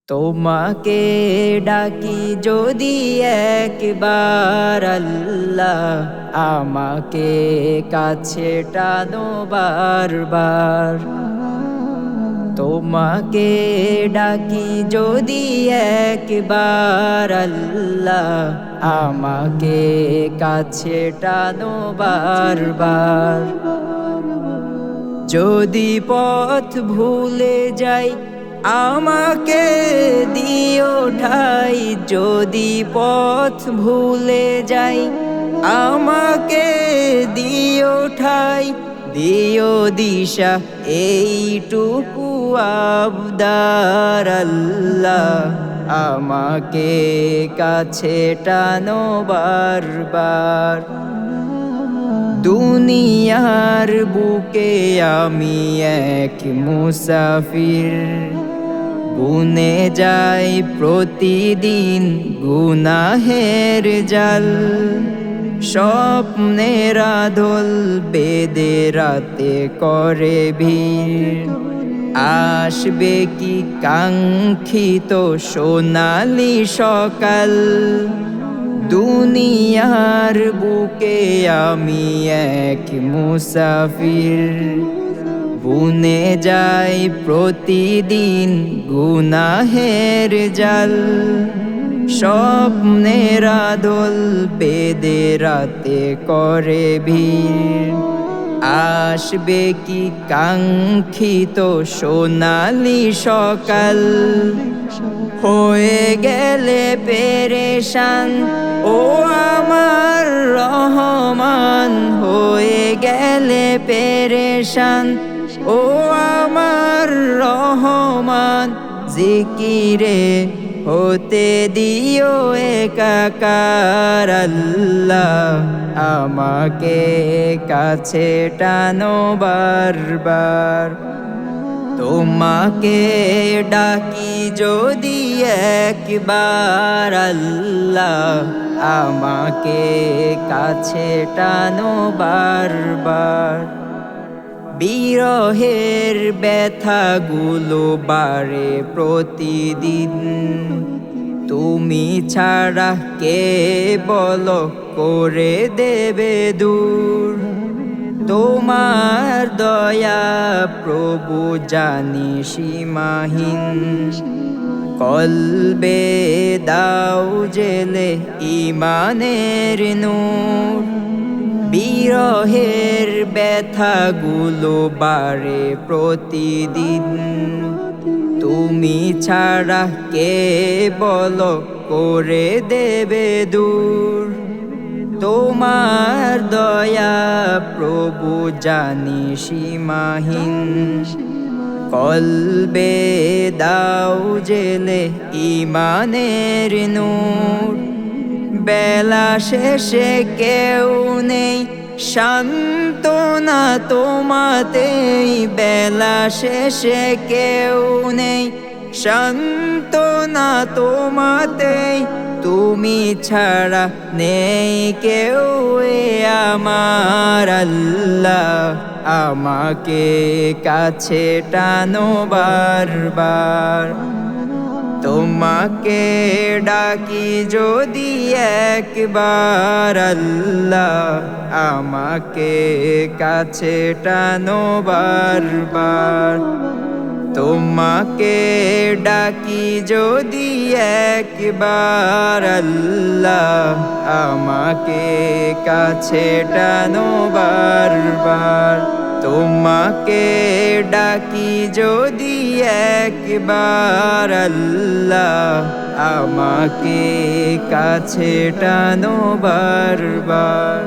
তোমাকে ডাকি যদি একবার আল্লাহ, আমাকে কাছে টানো বারবার। তোমাকে ডাকি যদি একবার আল্লাহ, আমাকে কাছে টানো বারবার। যদি পথ ভুলে যাই আমাকে দিও ঠাই, যদি পথ ভুলে যাই আমাকে দিও ঠাই, দিও দিশা এইটুকু আবদার আল্লাহ, আমাকে কাছে টানো বারবার। দুনিয়ার বুকে আমি এক মুসাফির, বুনে যাই প্রতিদিন গুনাহের জাল। স্বপ্নের আদল বেদে রাতে করে ভিড়, আসবে কি কাঙ্ক্ষিত সোনালি সকাল। দুনিয়ার বুকে আমি এক মুসাফির, বুনে যাই প্রতিদিন গুনাহের জাল। স্বপ্নের আদল বেদে রাতে করে ভিড়, আসবে কি কাঙ্ক্ষিত সোনালি সকাল। হয়ে গেলে পেরেশান ও আমার রহমান, হয়ে গেলে পেরেশান ও আমার রহমান। জিকিরে হতে দিও একাকার আল্লাহ, আমাকে কাছে টানো বারবার। তোমাকে ডাকি যদি একবার আল্লাহ, আমাকে কাছে টানো বারবার। বিরহের ব্যথাগুলো বাড়ে প্রতিদিন, তুমি ছাড়া কে বলো করে দেবে দূর। তোমার দয়া প্রভু জানি সীমাহীন, কলবে দাও জেলে ইমানের নূর। বিরহের ব্যথাগুলো বাড়ে প্রতিদিন, তুমি ছাড়া কে বলো করে দেবে দূর। তোমার দয়া প্রভু জানি সীমাহীন, কলবে দাও জেলে ইমানের নূর। বেলা শেষে কেউ নেই সান্ত্বনা তোমাতেই, বেলা শেষে কেউ নেই সান্ত্বনা তোমাতেই। তুমি ছাড়া নেই কেউ এ আমার আল্লাহ, আমাকে কাছে টানো বারবার। তোমাকে ডাকি যদি একবার আল্লাহ, আমাকে কাছে টানো বারবার। তোমাকে ডাকি যদি একবার আল্লাহ, আমাকে কাছে টানো বারবার। তোমাকে ডাকি যদি একবার আল্লাহ, আমাকে কাছে টানো বারবার।